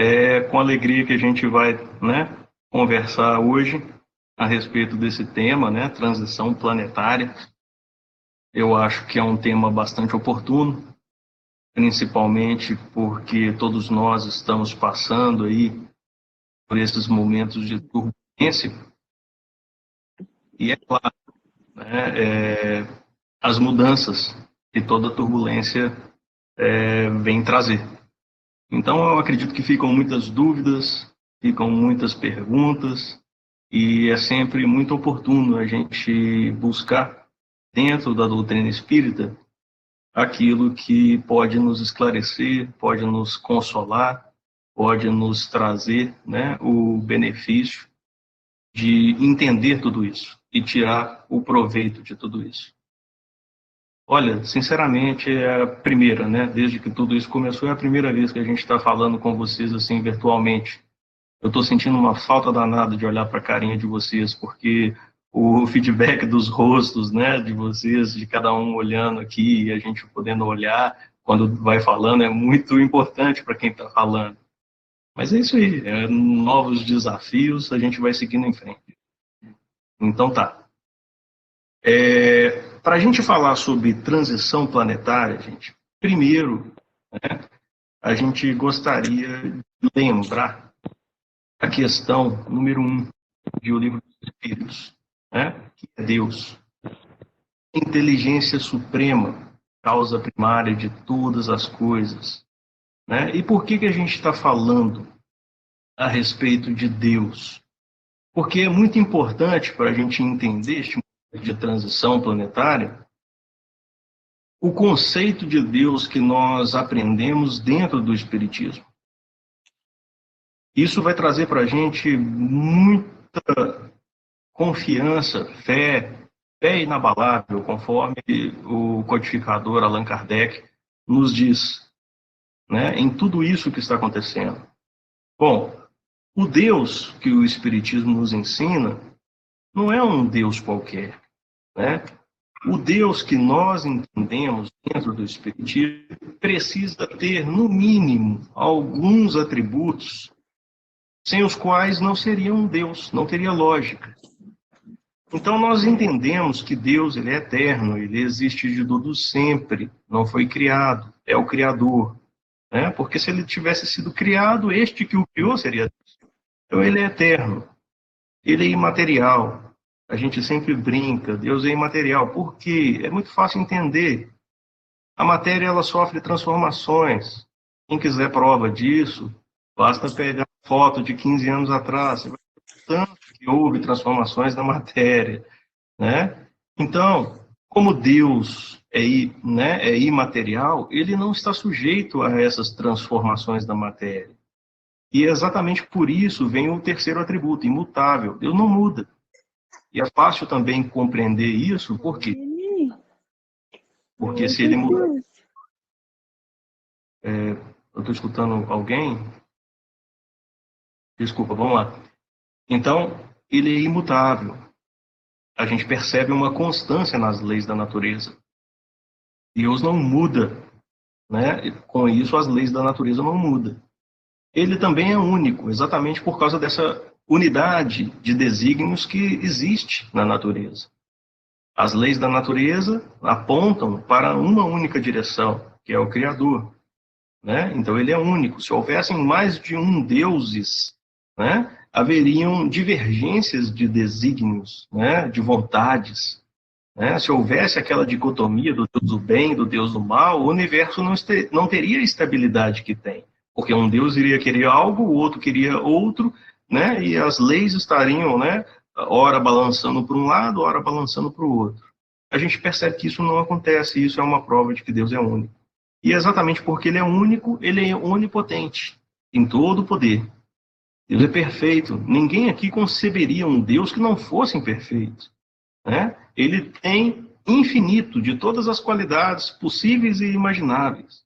É com alegria que a gente vai, né, conversar hoje a respeito desse tema, né, transição planetária. Eu acho que é um tema bastante oportuno, principalmente porque todos nós estamos passando aí por esses momentos de turbulência. E é claro, né, as mudanças que toda turbulência vem trazer. Então, eu acredito que ficam muitas dúvidas, ficam muitas perguntas, e é sempre muito oportuno a gente buscar, dentro da doutrina espírita, aquilo que pode nos esclarecer, pode nos consolar, pode nos trazer, né, o benefício de entender tudo isso e tirar o proveito de tudo isso. Olha, sinceramente, é a primeira, né? Desde que tudo isso começou, é a primeira vez que a gente está falando com vocês assim virtualmente. Eu estou sentindo uma falta danada de olhar para a carinha de vocês, porque o feedback dos rostos, né, de vocês, de cada um olhando aqui e a gente podendo olhar quando vai falando, é muito importante para quem está falando. Mas é isso aí, novos desafios, a gente vai seguindo em frente. Então tá. Para a gente falar sobre transição planetária, gente, primeiro, né, a gente gostaria de lembrar a questão número 1 de O Livro dos Espíritos, né, que é Deus. Inteligência suprema, causa primária de todas as coisas. Né? E por que a gente está falando a respeito de Deus? Porque é muito importante para a gente entender este momento de transição planetária, o conceito de Deus que nós aprendemos dentro do Espiritismo. Isso vai trazer para a gente muita confiança, fé inabalável, conforme o codificador Allan Kardec nos diz, né, em tudo isso que está acontecendo. Bom, o Deus que o Espiritismo nos ensina não é um Deus qualquer, né? O Deus que nós entendemos dentro do Espiritismo precisa ter, no mínimo, alguns atributos sem os quais não seria um Deus, não teria lógica. Então, nós entendemos que Deus ele é eterno, ele existe de tudo sempre, não foi criado, é o Criador. Né? Porque se ele tivesse sido criado, este que o criou seria Deus. Então, ele é eterno, ele é imaterial. A gente sempre brinca, Deus é imaterial. Por quê? É muito fácil entender. A matéria ela sofre transformações. Quem quiser prova disso, basta pegar foto de 15 anos atrás. Você vai ver tanto que houve transformações na matéria. Né? Então, como Deus é imaterial, ele não está sujeito a essas transformações da matéria. E exatamente por isso vem o terceiro atributo, imutável. Deus não muda. E é fácil também compreender isso, por quê? Porque se ele mudar... eu estou escutando alguém? Desculpa, vamos lá. Então, ele é imutável. A gente percebe uma constância nas leis da natureza. Deus não muda, né? Com isso, as leis da natureza não mudam. Ele também é único, exatamente por causa dessa unidade de desígnios que existe na natureza. As leis da natureza apontam para uma única direção, que é o Criador. Né? Então, ele é único. Se houvessem mais de um deuses, né, haveriam divergências de desígnios, né, de vontades. Né? Se houvesse aquela dicotomia do Deus do bem e do Deus do mal, o universo não teria a estabilidade que tem. Porque um Deus iria querer algo, o outro queria outro, né? E as leis estariam, né, ora balançando para um lado, ora balançando para o outro. A gente percebe que isso não acontece, e isso é uma prova de que Deus é único. E exatamente porque ele é único, ele é onipotente, em todo o poder. Deus é perfeito. Ninguém aqui conceberia um Deus que não fosse imperfeito. Né? Ele tem infinito de todas as qualidades possíveis e imagináveis.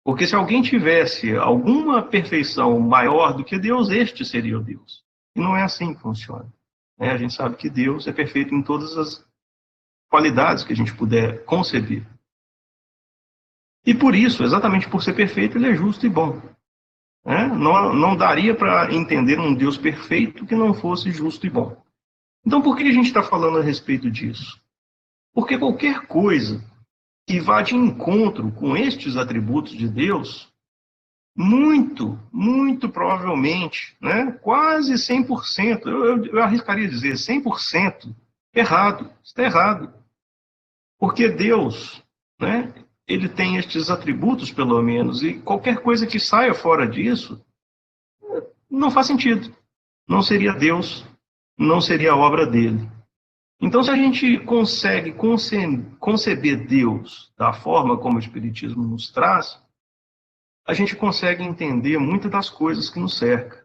Porque se alguém tivesse alguma perfeição maior do que Deus, este seria o Deus. E não é assim que funciona. Né? A gente sabe que Deus é perfeito em todas as qualidades que a gente puder conceber. E por isso, exatamente por ser perfeito, ele é justo e bom. né? Não daria para entender um Deus perfeito que não fosse justo e bom. Então, por que a gente está falando a respeito disso? Porque qualquer coisa que vá de encontro com estes atributos de Deus, muito provavelmente, né, quase 100%, eu arriscaria dizer 100% errado, está errado. Porque Deus, né, ele tem estes atributos, pelo menos, e qualquer coisa que saia fora disso não faz sentido. Não seria Deus, não seria a obra dele. Então, se a gente consegue conceber Deus da forma como o Espiritismo nos traz, a gente consegue entender muitas das coisas que nos cercam.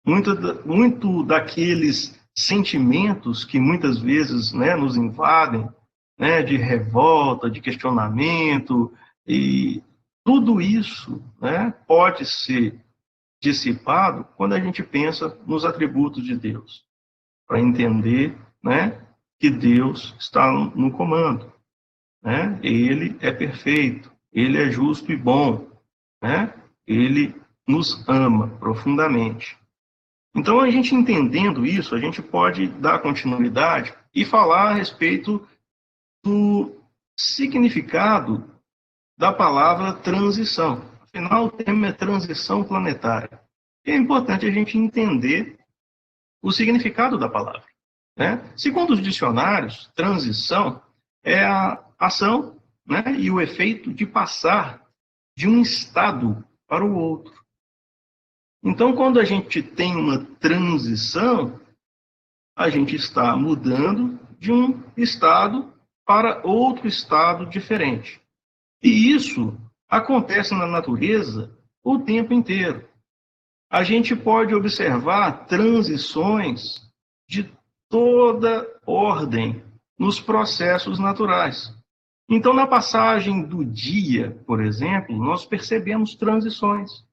Muito daqueles sentimentos que muitas vezes, né, nos invadem, né, de revolta, de questionamento, e tudo isso, né, pode ser dissipado quando a gente pensa nos atributos de Deus, para entender, né, que Deus está no comando, né? Ele é perfeito, ele é justo e bom, né? Ele nos ama profundamente. Então, a gente entendendo isso, a gente pode dar continuidade e falar a respeito do significado da palavra transição. Afinal, o tema é transição planetária. E é importante a gente entender o significado da palavra, né? Segundo os dicionários, transição é a ação, né, e o efeito de passar de um estado para o outro. Então, quando a gente tem uma transição, a gente está mudando de um estado para outro estado diferente. E isso acontece na natureza o tempo inteiro. A gente pode observar transições de toda ordem nos processos naturais. Então, na passagem do dia, por exemplo, nós percebemos transições.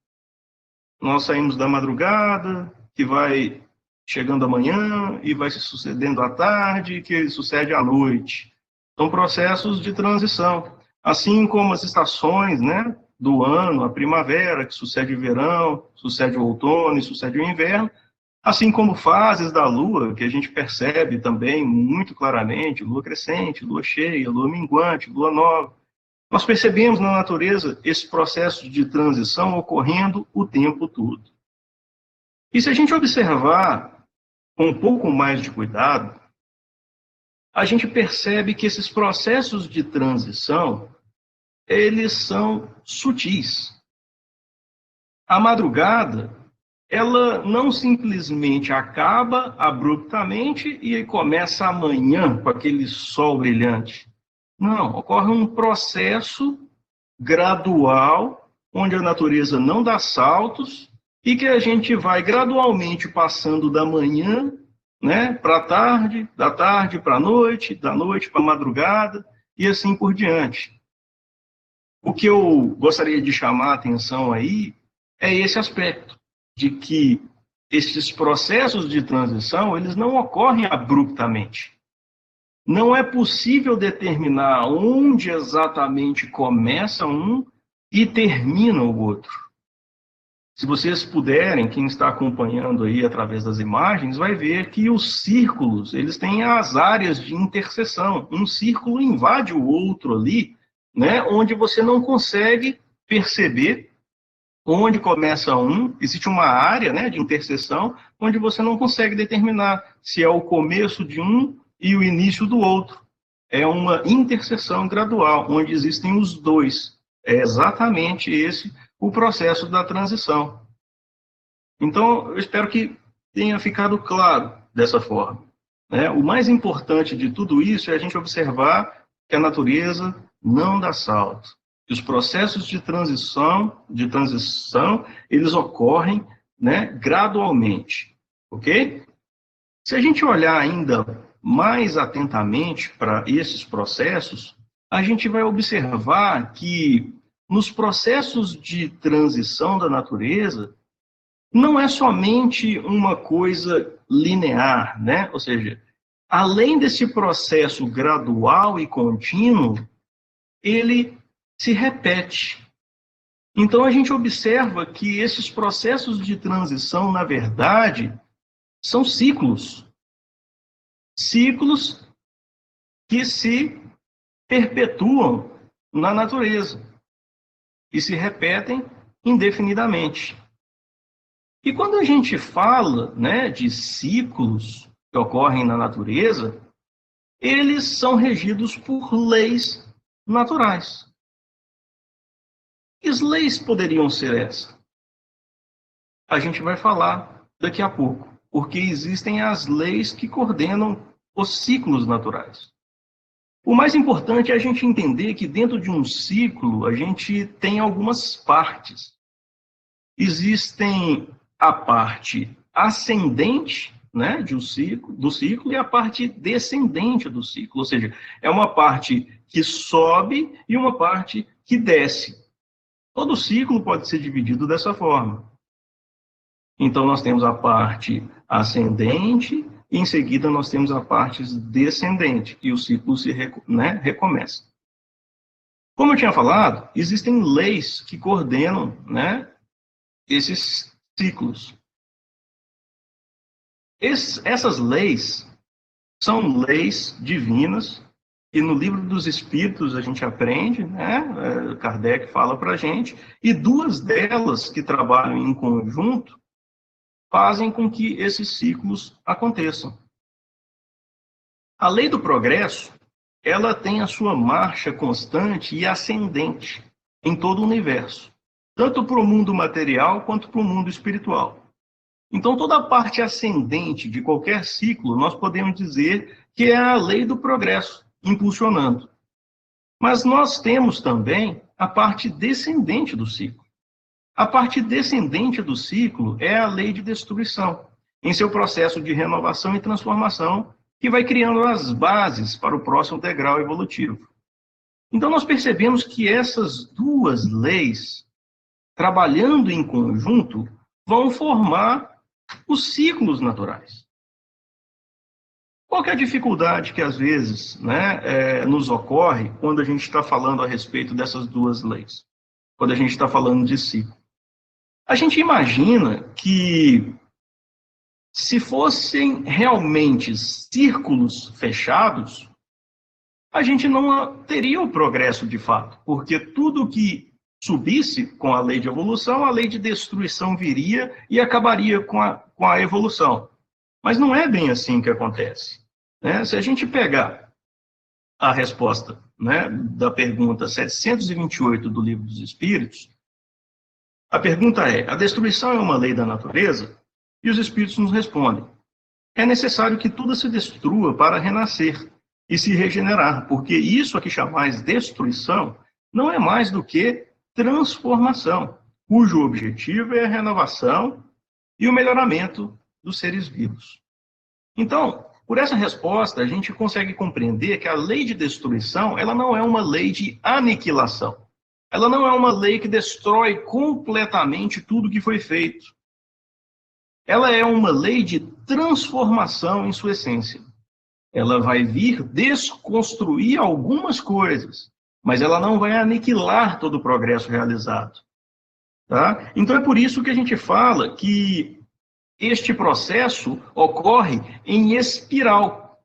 Nós saímos da madrugada, que vai chegando a manhã, e vai se sucedendo à tarde, que sucede à noite. São processos de transição. Assim como as estações, né, do ano, a primavera, que sucede o verão, sucede o outono e sucede o inverno, assim como fases da lua, que a gente percebe também muito claramente, lua crescente, lua cheia, lua minguante, lua nova. Nós percebemos na natureza esse processo de transição ocorrendo o tempo todo. E se a gente observar com um pouco mais de cuidado, a gente percebe que esses processos de transição, eles são sutis. A madrugada, ela não simplesmente acaba abruptamente e começa amanhã com aquele sol brilhante. Não, ocorre um processo gradual, onde a natureza não dá saltos e que a gente vai gradualmente passando da manhã, né, para a tarde, da tarde para a noite, da noite para a madrugada e assim por diante. O que eu gostaria de chamar a atenção aí é esse aspecto, de que esses processos de transição, eles não ocorrem abruptamente. Não é possível determinar onde exatamente começa um e termina o outro. Se vocês puderem, quem está acompanhando aí através das imagens, vai ver que os círculos, eles têm as áreas de interseção. Um círculo invade o outro ali, né, onde você não consegue perceber onde começa um. Existe uma área, né, de interseção, onde você não consegue determinar se é o começo de um e o início do outro. É uma interseção gradual, onde existem os dois. É exatamente esse o processo da transição. Então, eu espero que tenha ficado claro dessa forma, né? O mais importante de tudo isso é a gente observar que a natureza não dá salto. Que os processos de transição, eles ocorrem, né, gradualmente, ok? Se a gente olhar ainda mais atentamente para esses processos, a gente vai observar que nos processos de transição da natureza, não é somente uma coisa linear, né? Ou seja, além desse processo gradual e contínuo, ele se repete. Então, a gente observa que esses processos de transição, na verdade, são ciclos. Ciclos que se perpetuam na natureza e se repetem indefinidamente. E quando a gente fala, né, de ciclos que ocorrem na natureza, eles são regidos por leis naturais. Que leis poderiam ser essas? A gente vai falar daqui a pouco, porque existem as leis que coordenam os ciclos naturais. O mais importante é a gente entender que dentro de um ciclo a gente tem algumas partes. Existem a parte ascendente, né, do ciclo e a parte descendente do ciclo, ou seja, é uma parte que sobe e uma parte que desce. Todo ciclo pode ser dividido dessa forma. Então, nós temos a parte ascendente e, em seguida, nós temos a parte descendente, e o ciclo se recomeça. Como eu tinha falado, existem leis que coordenam, né, esses ciclos. Essas leis são leis divinas, e no Livro dos Espíritos a gente aprende, né? Kardec fala para a gente, e duas delas que trabalham em conjunto fazem com que esses ciclos aconteçam. A lei do progresso, ela tem a sua marcha constante e ascendente em todo o universo, tanto para o mundo material quanto para o mundo espiritual. Então, toda a parte ascendente de qualquer ciclo, nós podemos dizer que é a lei do progresso, impulsionando. Mas nós temos também a parte descendente do ciclo. A parte descendente do ciclo é a lei de destruição, em seu processo de renovação e transformação, que vai criando as bases para o próximo degrau evolutivo. Então, nós percebemos que essas duas leis, trabalhando em conjunto, vão formar os ciclos naturais. Qual que é a dificuldade que, às vezes, né, nos ocorre quando a gente está falando a respeito dessas duas leis? Quando a gente está falando de ciclo? A gente imagina que, se fossem realmente círculos fechados, a gente não teria o progresso de fato, porque tudo que subisse com a lei de evolução, a lei de destruição viria e acabaria com a evolução. Mas não é bem assim que acontece, né? Se a gente pegar a resposta, né, da pergunta 728 do Livro dos Espíritos, a pergunta é: a destruição é uma lei da natureza? E os Espíritos nos respondem: é necessário que tudo se destrua para renascer e se regenerar, porque isso a que chamais destruição não é mais do que transformação, cujo objetivo é a renovação e o melhoramento dos seres vivos. Então, por essa resposta, a gente consegue compreender que a lei de destruição, ela não é uma lei de aniquilação. Ela não é uma lei que destrói completamente tudo que foi feito. Ela é uma lei de transformação em sua essência. Ela vai vir desconstruir algumas coisas, mas ela não vai aniquilar todo o progresso realizado. Tá? Então é por isso que a gente fala que este processo ocorre em espiral.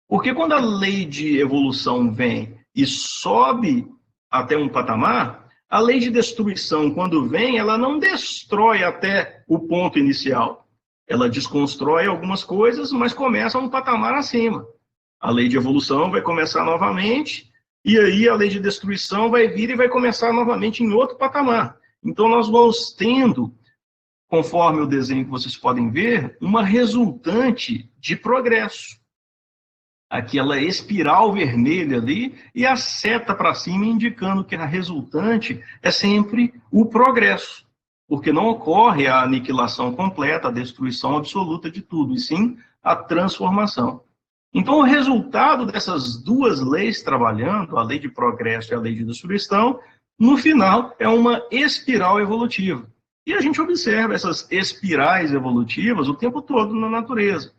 Porque quando a lei de evolução vem e sobe até um patamar, a lei de destruição, quando vem, ela não destrói até o ponto inicial. Ela desconstrói algumas coisas, mas começa um patamar acima. A lei de evolução vai começar novamente, e aí a lei de destruição vai vir e vai começar novamente em outro patamar. Então nós vamos tendo, conforme o desenho que vocês podem ver, uma resultante de progresso. Aquela espiral vermelha ali e a seta para cima indicando que a resultante é sempre o progresso, porque não ocorre a aniquilação completa, a destruição absoluta de tudo, e sim a transformação. Então, o resultado dessas duas leis trabalhando, a lei de progresso e a lei de destruição, no final é uma espiral evolutiva. E a gente observa essas espirais evolutivas o tempo todo na natureza.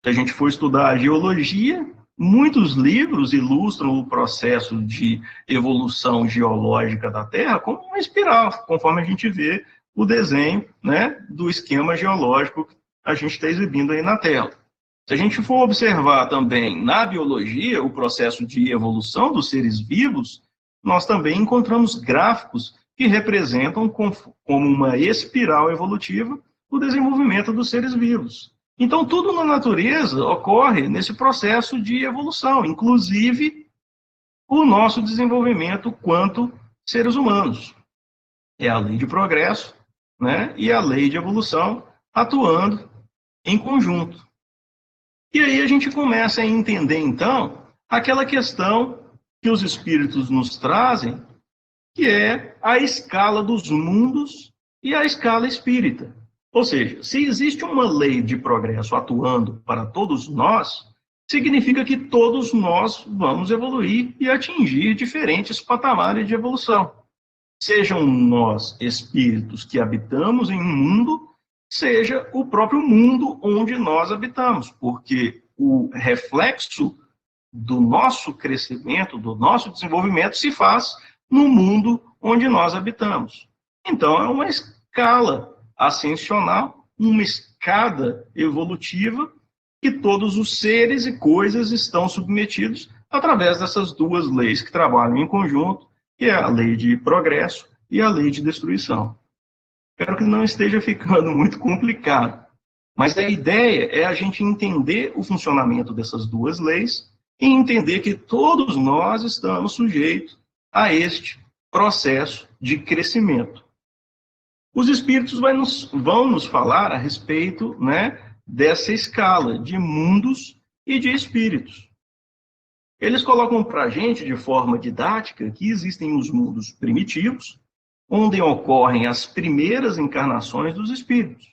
Se a gente for estudar a geologia, muitos livros ilustram o processo de evolução geológica da Terra como uma espiral, conforme a gente vê o desenho, né, do esquema geológico que a gente está exibindo aí na tela. Se a gente for observar também na biologia o processo de evolução dos seres vivos, nós também encontramos gráficos que representam como uma espiral evolutiva o desenvolvimento dos seres vivos. Então, tudo na natureza ocorre nesse processo de evolução, inclusive o nosso desenvolvimento quanto seres humanos. É a lei de progresso, né, e a lei de evolução atuando em conjunto. E aí a gente começa a entender, então, aquela questão que os espíritos nos trazem, que é a escala dos mundos e a escala espírita. Ou seja, se existe uma lei de progresso atuando para todos nós, significa que todos nós vamos evoluir e atingir diferentes patamares de evolução. Sejam nós espíritos que habitamos em um mundo, seja o próprio mundo onde nós habitamos, porque o reflexo do nosso crescimento, do nosso desenvolvimento, se faz no mundo onde nós habitamos. Então, é uma escala ascensional, uma escada evolutiva que todos os seres e coisas estão submetidos através dessas duas leis que trabalham em conjunto, que é a lei de progresso e a lei de destruição. Espero que não esteja ficando muito complicado, mas a ideia é a gente entender o funcionamento dessas duas leis e entender que todos nós estamos sujeitos a este processo de crescimento. Os espíritos vão nos falar a respeito, né, dessa escala de mundos e de espíritos. Eles colocam para a gente, de forma didática, que existem os mundos primitivos, onde ocorrem as primeiras encarnações dos espíritos.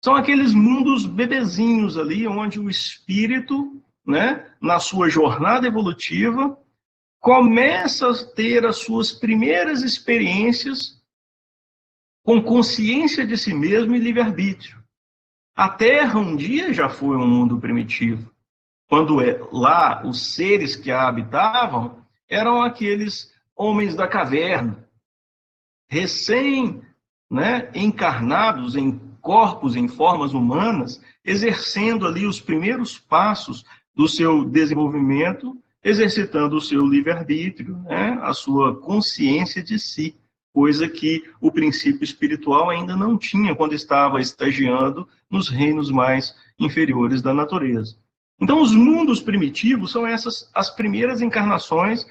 São aqueles mundos bebezinhos ali, onde o espírito, né, na sua jornada evolutiva, começa a ter as suas primeiras experiências com consciência de si mesmo e livre-arbítrio. A Terra um dia já foi um mundo primitivo, quando lá os seres que a habitavam eram aqueles homens da caverna, recém, né, encarnados em corpos, em formas humanas, exercendo ali os primeiros passos do seu desenvolvimento, exercitando o seu livre-arbítrio, né, a sua consciência de si, coisa que o princípio espiritual ainda não tinha quando estava estagiando nos reinos mais inferiores da natureza. Então, os mundos primitivos são essas as primeiras encarnações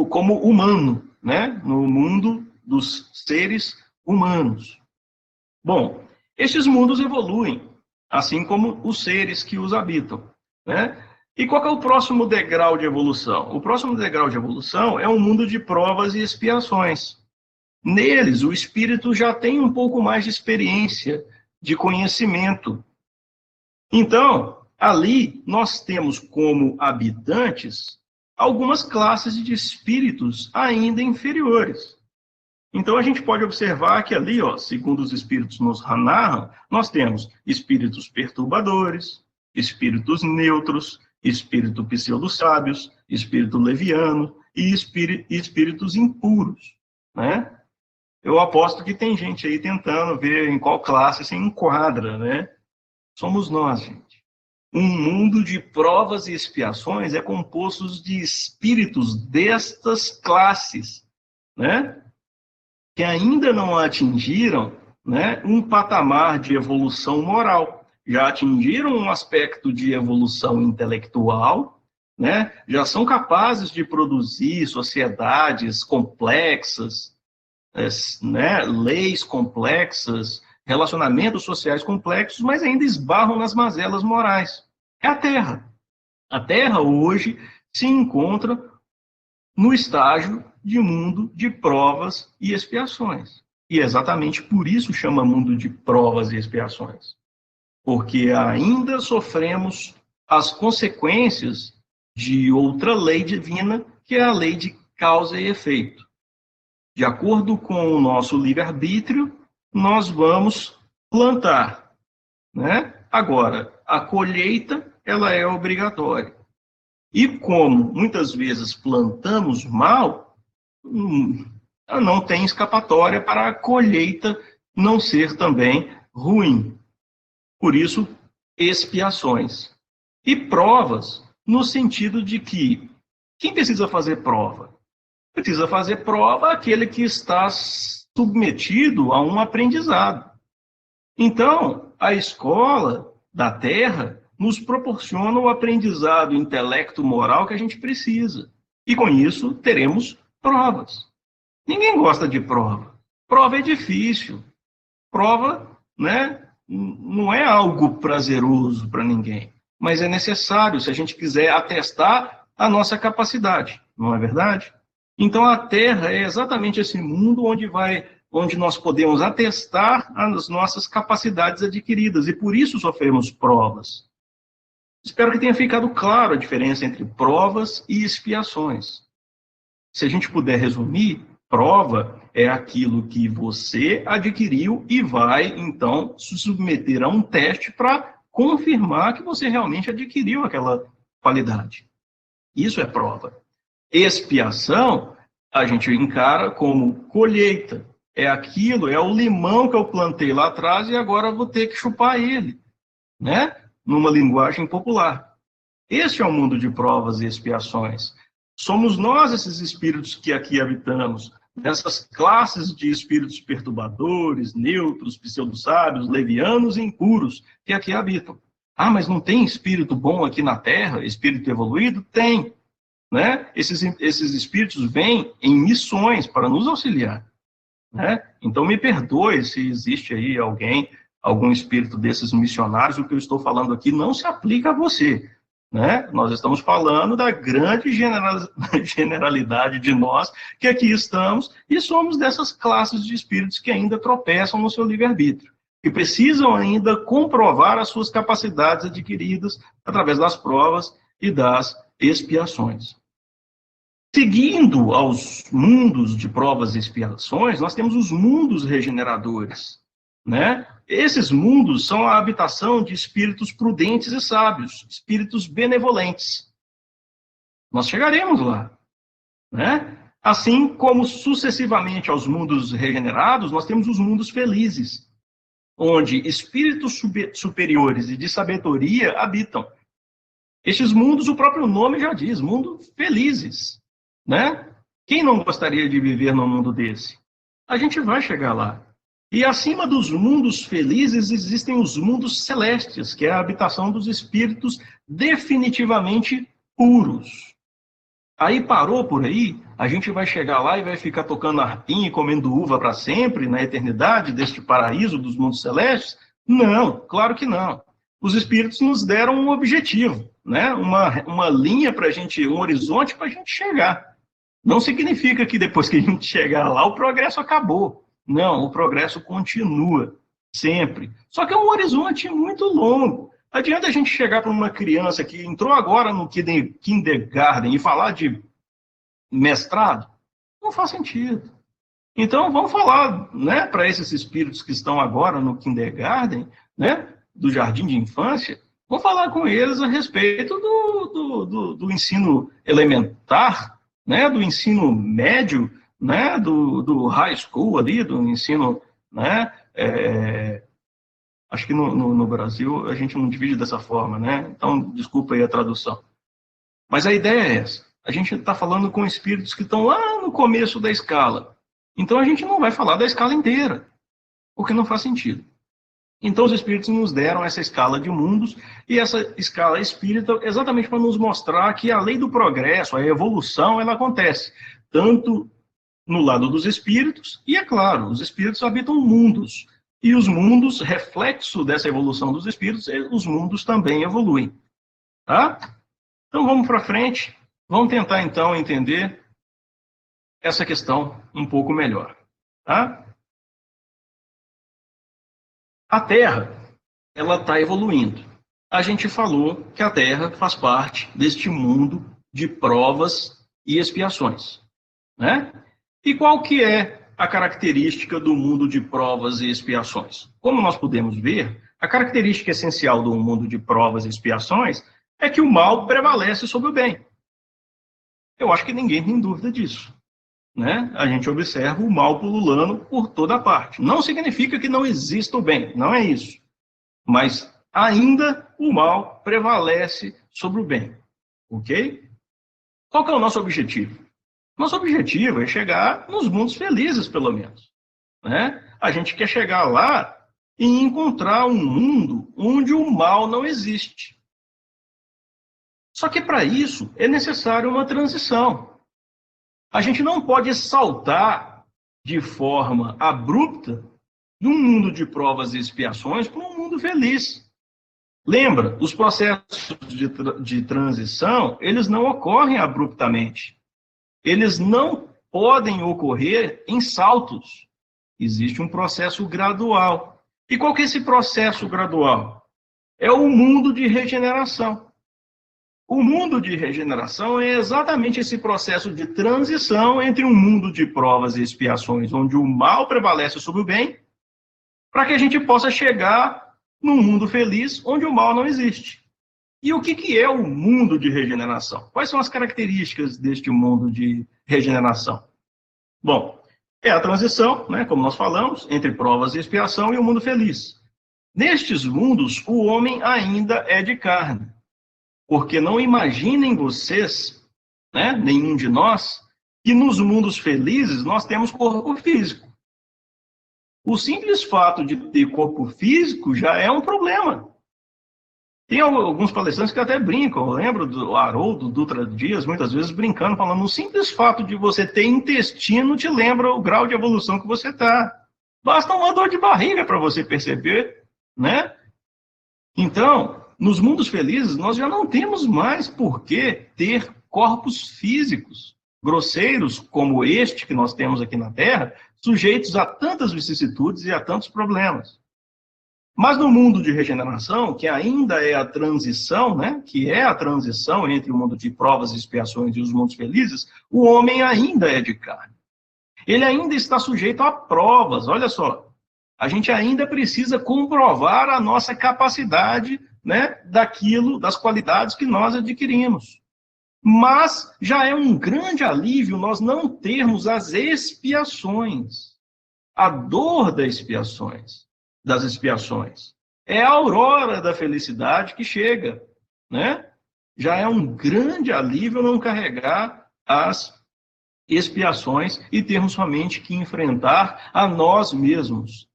como humano, né, no mundo dos seres humanos. Bom, estes mundos evoluem, assim como os seres que os habitam, né? E qual é o próximo degrau de evolução? O próximo degrau de evolução é um mundo de provas e expiações. Neles, o espírito já tem um pouco mais de experiência, de conhecimento. Então, ali nós temos como habitantes algumas classes de espíritos ainda inferiores. Então, a gente pode observar que ali, segundo os espíritos nos narram, nós temos espíritos perturbadores, espíritos neutros, espírito pseudo-sábios, espírito leviano e espíritos impuros, né? Eu aposto que tem gente aí tentando ver em qual classe se enquadra, né? Somos nós, gente. Um mundo de provas e expiações é composto de espíritos destas classes, né? Que ainda não atingiram, né, um patamar de evolução moral. Já atingiram um aspecto de evolução intelectual, né? Já são capazes de produzir sociedades complexas, né? Leis complexas, relacionamentos sociais complexos, mas ainda esbarram nas mazelas morais. É a Terra. A Terra hoje se encontra no estágio de mundo de provas e expiações. E é exatamente por isso chama mundo de provas e expiações. Porque ainda sofremos as consequências de outra lei divina, que é a lei de causa e efeito. De acordo com o nosso livre-arbítrio, nós vamos plantar, né, Agora, a colheita, ela é obrigatória. E como muitas vezes plantamos mal, não tem escapatória para a colheita não ser também ruim. Por isso, expiações. E provas, no sentido de que quem precisa fazer prova? Precisa fazer prova aquele que está submetido a um aprendizado. Então, a escola da Terra nos proporciona o aprendizado intelecto-moral que a gente precisa. E com isso, teremos provas. Ninguém gosta de prova. Prova é difícil. Prova, né, não é algo prazeroso para ninguém, mas é necessário se a gente quiser atestar a nossa capacidade, não é verdade? Então, a Terra é exatamente esse mundo onde nós podemos atestar as nossas capacidades adquiridas, e por isso sofremos provas. Espero que tenha ficado claro a diferença entre provas e expiações. Se a gente puder resumir, prova é aquilo que você adquiriu e vai, então, se submeter a um teste para confirmar que você realmente adquiriu aquela qualidade. Isso é prova. Expiação, a gente encara como colheita. É aquilo, é o limão que eu plantei lá atrás e agora vou ter que chupar ele, né? Numa linguagem popular. Este é o mundo de provas e expiações. Somos nós, esses espíritos que aqui habitamos, nessas classes de espíritos perturbadores, neutros, pseudo-sábios, levianos e impuros, que aqui habitam. Ah, mas não tem espírito bom aqui na Terra, espírito evoluído? Tem. Né? Esses espíritos vêm em missões para nos auxiliar. Né? Então, me perdoe se existe aí algum espírito desses missionários, o que eu estou falando aqui não se aplica a você. Né? Nós estamos falando da grande generalidade de nós que aqui estamos e somos dessas classes de espíritos que ainda tropeçam no seu livre-arbítrio, que precisam ainda comprovar as suas capacidades adquiridas através das provas e das expiações. Seguindo aos mundos de provas e expiações, nós temos os mundos regeneradores, né? Esses mundos são a habitação de espíritos prudentes e sábios, espíritos benevolentes. Nós chegaremos lá, né? Assim como sucessivamente aos mundos regenerados, nós temos os mundos felizes, onde espíritos superiores e de sabedoria habitam. Estes mundos, o próprio nome já diz, mundos felizes, né? Quem não gostaria de viver num mundo desse? A gente vai chegar lá. E acima dos mundos felizes existem os mundos celestes, que é a habitação dos espíritos definitivamente puros. Aí parou por aí, a gente vai chegar lá e vai ficar tocando harpinha e comendo uva para sempre, na eternidade deste paraíso dos mundos celestes? Não, claro que não. Os espíritos nos deram um objetivo, né? Uma linha para a gente, um horizonte para a gente chegar. Não significa que depois que a gente chegar lá, o progresso acabou. Não, o progresso continua, sempre. Só que é um horizonte muito longo. Adianta a gente chegar para uma criança que entrou agora no kindergarten e falar de mestrado? Não faz sentido. Então, vamos falar, né, para esses espíritos que estão agora no kindergarten, né, do jardim de infância, vamos falar com eles a respeito do ensino elementar, né, do ensino médio, né, do high school ali, do ensino, né, acho que no Brasil a gente não divide dessa forma, né, então desculpa aí a tradução. Mas a ideia é essa, a gente está falando com espíritos que estão lá no começo da escala, então a gente não vai falar da escala inteira, porque não faz sentido. Então os espíritos nos deram essa escala de mundos e essa escala espírita exatamente para nos mostrar que a lei do progresso, a evolução, ela acontece, tanto no lado dos espíritos, e é claro, os espíritos habitam mundos, e os mundos, reflexo dessa evolução dos espíritos, os mundos também evoluem. Tá? Então vamos para frente, vamos tentar então entender essa questão um pouco melhor. Tá? A Terra, ela está evoluindo. A gente falou que a Terra faz parte deste mundo de provas e expiações, né? E qual que é a característica do mundo de provas e expiações? Como nós podemos ver, A característica essencial do mundo de provas e expiações é que o mal prevalece sobre o bem. Eu acho que ninguém tem dúvida disso, né? A gente observa o mal pululando por toda parte. Não significa que não exista o bem, não é isso. Mas ainda o mal prevalece sobre o bem, ok? Qual que é o nosso objetivo? Nosso objetivo é chegar nos mundos felizes, pelo menos, né? A gente quer chegar lá e encontrar um mundo onde o mal não existe. Só que para isso é necessário uma transição. A gente não pode saltar de forma abrupta de um mundo de provas e expiações para um mundo feliz. Lembra, os processos de transição, eles não ocorrem abruptamente. Eles não podem ocorrer em saltos. Existe um processo gradual. E qual que é esse processo gradual? É o mundo de regeneração. O mundo de regeneração é exatamente esse processo de transição entre um mundo de provas e expiações, onde o mal prevalece sobre o bem, para que a gente possa chegar num mundo feliz, onde o mal não existe. E o que é o mundo de regeneração? Quais são as características deste mundo de regeneração? Bom, é a transição, né, como nós falamos, entre provas e expiação e o mundo feliz. Nestes mundos, o homem ainda é de carne. Porque não imaginem vocês, né, nenhum de nós, que nos mundos felizes nós temos corpo físico. O simples fato de ter corpo físico já é um problema. Tem alguns palestrantes que até brincam, eu lembro do Haroldo Dutra Dias, muitas vezes brincando, falando, o simples fato de você ter intestino te lembra o grau de evolução que você está. Basta uma dor de barriga para você perceber, né? Então, nos mundos felizes, nós já não temos mais por que ter corpos físicos grosseiros como este que nós temos aqui na Terra, sujeitos a tantas vicissitudes e a tantos problemas. Mas no mundo de regeneração, que ainda é a transição, né, que é a transição entre o mundo de provas e expiações e os mundos felizes, o homem ainda é de carne. Ele ainda está sujeito a provas, olha só. A gente ainda precisa comprovar a nossa capacidade, né, daquilo, das qualidades que nós adquirimos. Mas já é um grande alívio nós não termos as expiações, a dor das expiações. É a aurora da felicidade que chega, né? Já é um grande alívio não carregar as expiações e termos somente que enfrentar a nós mesmos,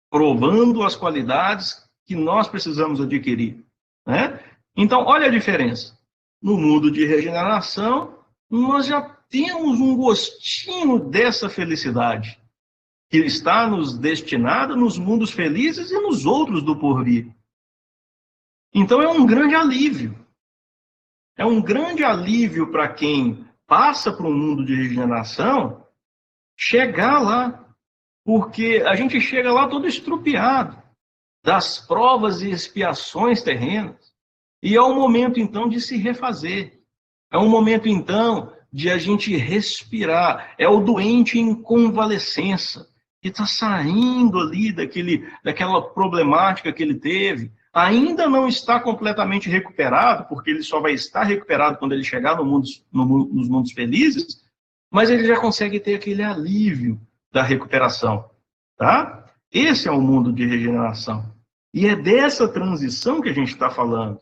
provando as qualidades que nós precisamos adquirir, né? Então, olha a diferença. No mundo de regeneração, nós já temos um gostinho dessa felicidade, que está nos destinada nos mundos felizes e nos outros do porvir. Então, é um grande alívio. É um grande alívio para quem passa para um mundo de regeneração chegar lá, porque a gente chega lá todo estrupiado das provas e expiações terrenas. E é o momento, então, de se refazer. É um momento, então, de a gente respirar. É o doente em convalescença, que está saindo ali daquela problemática que ele teve. Ainda não está completamente recuperado, porque ele só vai estar recuperado quando ele chegar nos mundos felizes, mas ele já consegue ter aquele alívio da recuperação. Tá? Esse é o mundo de regeneração. E é dessa transição que a gente está falando.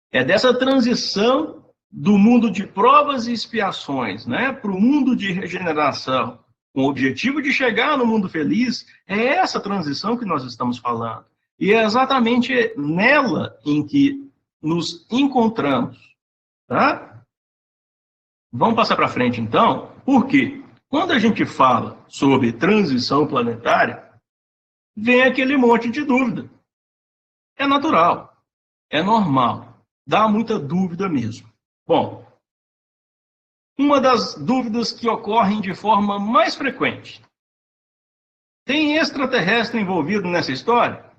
É dessa transição do mundo de provas e expiações, né, para o mundo de regeneração, com o objetivo de chegar no mundo feliz. É essa transição que nós estamos falando. E é exatamente nela em que nos encontramos. Tá? Vamos passar para frente, então. Por quê? Quando a gente fala sobre transição planetária, vem aquele monte de dúvida. É natural, é normal. Dá muita dúvida mesmo. Bom, uma das dúvidas que ocorrem de forma mais frequente. Tem extraterrestre envolvido nessa história?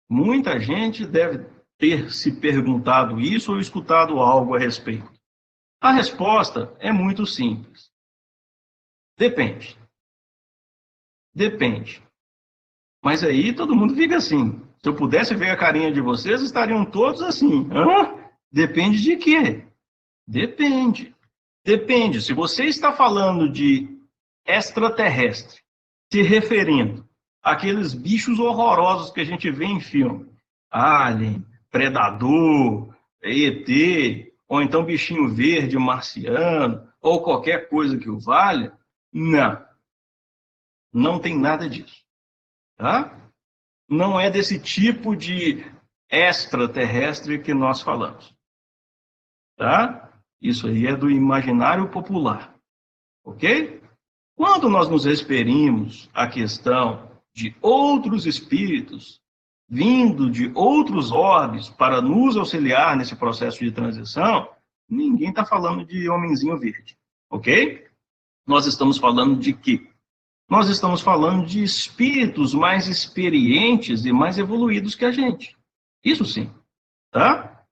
Muita gente deve ter se perguntado isso ou escutado algo a respeito. A resposta é muito simples. Depende. Depende. Mas aí todo mundo fica assim. Se eu pudesse ver a carinha de vocês, estariam todos assim. Hã? Depende de quê? Depende. Depende. Se você está falando de extraterrestre, se referindo àqueles bichos horrorosos que a gente vê em filme, Alien, Predador, ET, ou então bichinho verde, marciano, ou qualquer coisa que o valha, não. Não tem nada disso. Tá? Não é desse tipo de extraterrestre que nós falamos. Tá? Isso aí é do imaginário popular. Ok? Quando nós nos referimos à questão de outros espíritos vindo de outros orbes para nos auxiliar nesse processo de transição, ninguém está falando de homenzinho verde. Ok? Nós estamos falando de quê? Nós estamos falando de espíritos mais experientes e mais evoluídos que a gente. Isso sim, tá?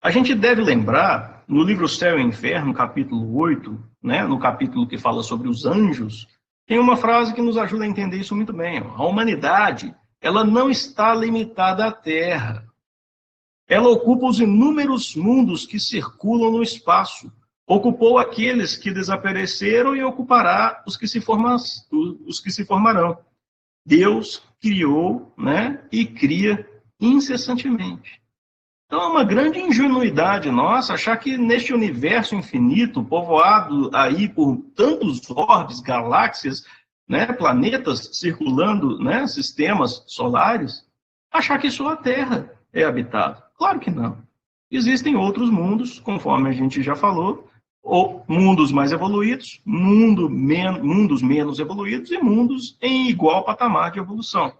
A gente deve lembrar, no livro Céu e Inferno, capítulo 8, né, no capítulo que fala sobre os anjos, tem uma frase que nos ajuda a entender isso muito bem. A humanidade, ela não está limitada à Terra. Ela ocupa os inúmeros mundos que circulam no espaço. Ocupou aqueles que desapareceram e ocupará os que se formarão. Deus criou, né, e cria incessantemente. Então é uma grande ingenuidade nossa achar que neste universo infinito, povoado aí por tantos orbes, galáxias, né, planetas circulando, né, sistemas solares, achar que só a Terra é habitada. Claro que não. Existem outros mundos, conforme a gente já falou, ou mundos mais evoluídos, mundos menos evoluídos e mundos em igual patamar de evolução.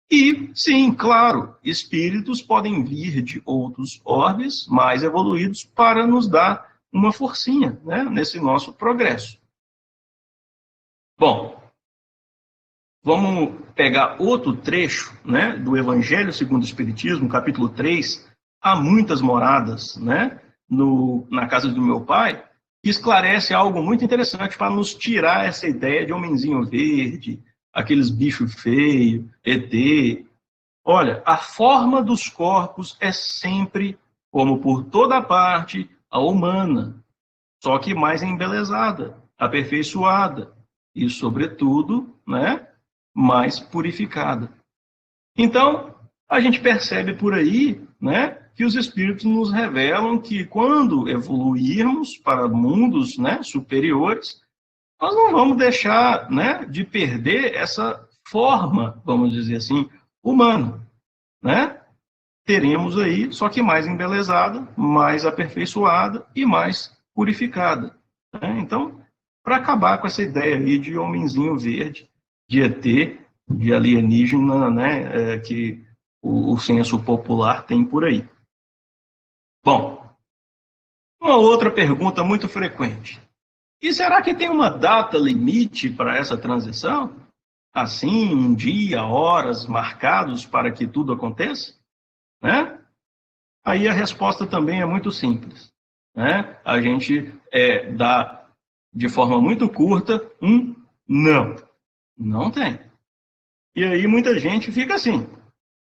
E, sim, claro, espíritos podem vir de outros orbes mais evoluídos para nos dar uma forcinha, né, nesse nosso progresso. Bom, vamos pegar outro trecho, né, do Evangelho segundo o Espiritismo, capítulo 3. Há muitas moradas, né, na casa do meu pai, que esclarece algo muito interessante para nos tirar essa ideia de homenzinho verde, aqueles bichos feios, ET. Olha, a forma dos corpos é sempre, como por toda parte, a humana, só que mais embelezada, aperfeiçoada e, sobretudo, né, mais purificada. Então, a gente percebe por aí, né, que os espíritos nos revelam que quando evoluirmos para mundos, né, superiores, nós não vamos deixar, né, de perder essa forma, vamos dizer assim, humana, né? Teremos aí, só que mais embelezada, mais aperfeiçoada e mais purificada. Né? Então, para acabar com essa ideia aí de homenzinho verde, de ET, de alienígena, né, que o senso popular tem por aí. Bom, uma outra pergunta muito frequente. E será que tem uma data limite para essa transição? Assim, um dia, horas marcados para que tudo aconteça? Né? Aí a resposta também é muito simples. Né? A gente dá de forma muito curta um não. Não tem. E aí muita gente fica assim,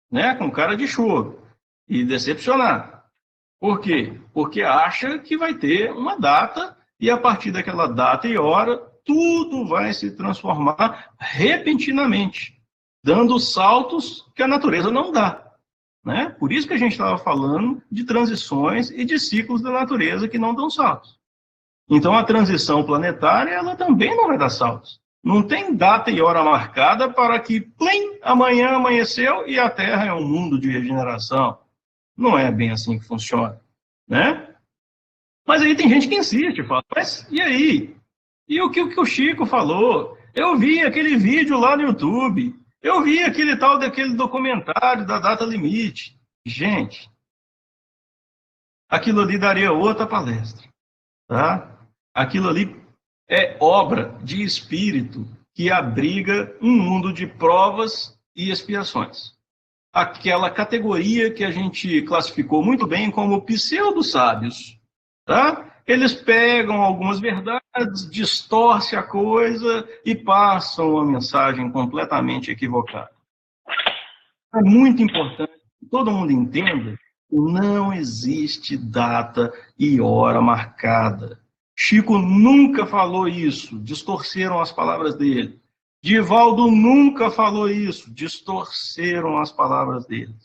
né? Com cara de choro e decepcionado. Por quê? Porque acha que vai ter uma data e a partir daquela data e hora, tudo vai se transformar repentinamente, dando saltos que a natureza não dá. Né? Por isso que a gente estava falando de transições e de ciclos da natureza que não dão saltos. Então, a transição planetária, ela também não vai dar saltos. Não tem data e hora marcada para que, plim, amanhã amanheceu e a Terra é um mundo de regeneração. Não é bem assim que funciona, né? Mas aí tem gente que insiste, fala, mas e aí? E o que o Chico falou? Eu vi aquele vídeo lá no YouTube, eu vi daquele documentário da data limite. Gente, aquilo ali daria outra palestra, tá? Aquilo ali é obra de espírito que abriga um mundo de provas e expiações. Aquela categoria que a gente classificou muito bem como pseudo-sábios, tá? Eles pegam algumas verdades, distorcem a coisa e passam uma mensagem completamente equivocada. É muito importante que todo mundo entenda que não existe data e hora marcada. Chico nunca falou isso, distorceram as palavras dele. Divaldo nunca falou isso, distorceram as palavras dele.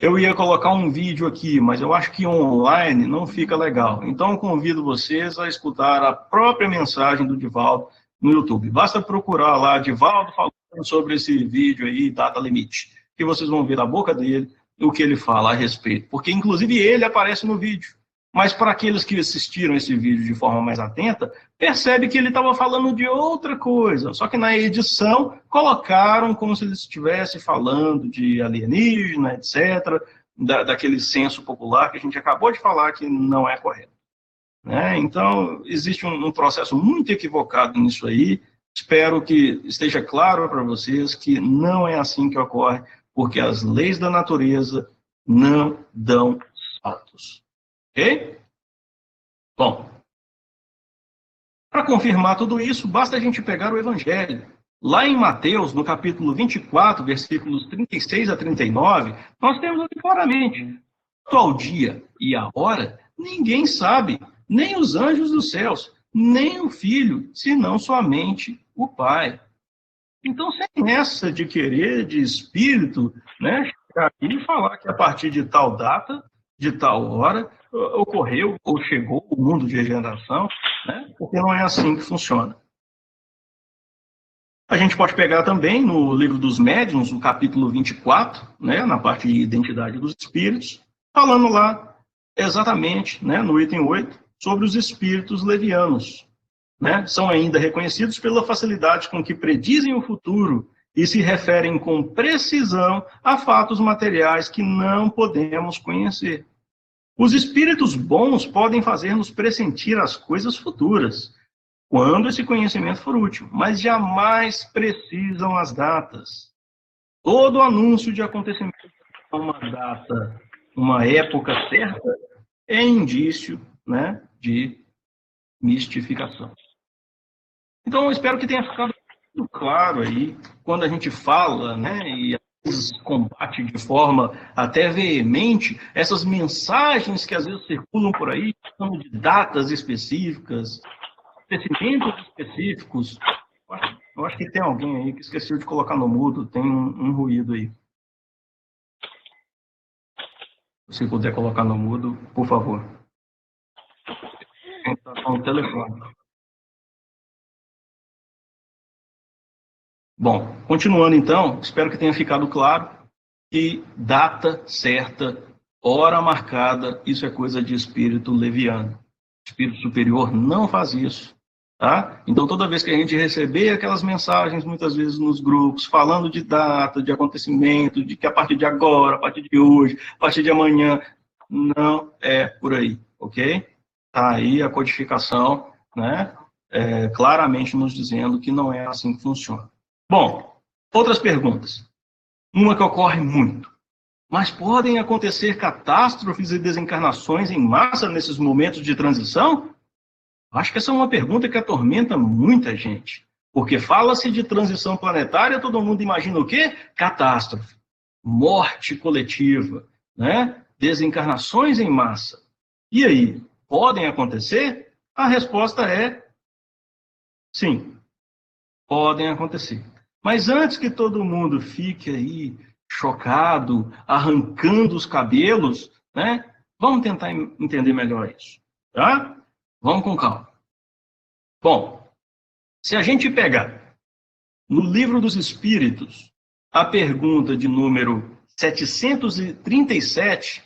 Eu ia colocar um vídeo aqui, mas eu acho que online não fica legal. Então, eu convido vocês a escutar a própria mensagem do Divaldo no YouTube. Basta procurar lá, Divaldo falando sobre esse vídeo aí, data limite, que vocês vão ver da boca dele o que ele fala a respeito. Porque, inclusive, ele aparece no vídeo. Mas, para aqueles que assistiram esse vídeo de forma mais atenta, percebe que ele estava falando de outra coisa. Só que na edição, colocaram como se ele estivesse falando de alienígena, etc., daquele senso popular que a gente acabou de falar que não é correto. Né? Então, existe um processo muito equivocado nisso aí. Espero que esteja claro para vocês que não é assim que ocorre, porque as leis da natureza não dão saltos. Ok? Bom, para confirmar tudo isso, basta a gente pegar o Evangelho. Lá em Mateus, no capítulo 24, versículos 36 a 39, nós temos aqui claramente: ao dia e a hora, ninguém sabe, nem os anjos dos céus, nem o Filho, senão somente o Pai. Então, sem essa de querer, de espírito, né, chegar aqui e falar que a partir de tal data, de tal hora, ocorreu ou chegou o mundo de regeneração, né, porque não é assim que funciona. A gente pode pegar também no livro dos médiuns, no capítulo 24, né, na parte de identidade dos espíritos, falando lá exatamente, né, no item 8, sobre os espíritos levianos. Né? São ainda reconhecidos pela facilidade com que predizem o futuro e se referem com precisão a fatos materiais que não podemos conhecer. Os espíritos bons podem fazer-nos pressentir as coisas futuras, quando esse conhecimento for útil, mas jamais precisam as datas. Todo anúncio de acontecimento a uma data, uma época certa, é indício, né, de mistificação. Então, eu espero que tenha ficado muito claro aí, quando a gente fala, né, e às vezes combate de forma até veemente, essas mensagens que às vezes circulam por aí, falando de datas específicas, acontecimentos específicos. Eu acho que tem alguém aí que esqueceu de colocar no mudo, tem um ruído aí. Se puder colocar no mudo, por favor. Está com o telefone. Bom, continuando então, espero que tenha ficado claro que data certa, hora marcada, isso é coisa de espírito leviano. O espírito superior não faz isso, tá? Então, toda vez que a gente receber aquelas mensagens, muitas vezes nos grupos, falando de data, de acontecimento, de que a partir de agora, a partir de hoje, a partir de amanhã, não é por aí, ok? Tá aí a codificação, né? Claramente nos dizendo que não é assim que funciona. Bom, outras perguntas. Uma que ocorre muito. Mas podem acontecer catástrofes e desencarnações em massa nesses momentos de transição? Acho que essa é uma pergunta que atormenta muita gente. Porque fala-se de transição planetária, todo mundo imagina o quê? Catástrofe, morte coletiva, né? Desencarnações em massa. E aí, podem acontecer? A resposta é sim, podem acontecer. Mas antes que todo mundo fique aí chocado, arrancando os cabelos, né? Vamos tentar entender melhor isso, tá? Vamos com calma. Bom, se a gente pegar no Livro dos Espíritos a pergunta de número 737,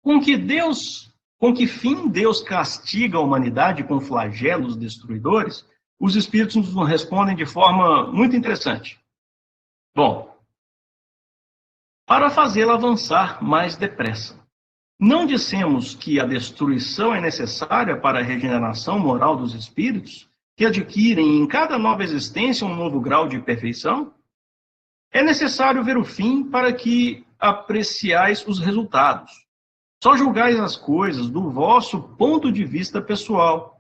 com que fim Deus castiga a humanidade com flagelos destruidores? Os espíritos nos respondem de forma muito interessante. Bom, para fazê-la avançar mais depressa. Não dissemos que a destruição é necessária para a regeneração moral dos espíritos, que adquirem em cada nova existência um novo grau de perfeição? É necessário ver o fim para que apreciais os resultados. Só julgais as coisas do vosso ponto de vista pessoal,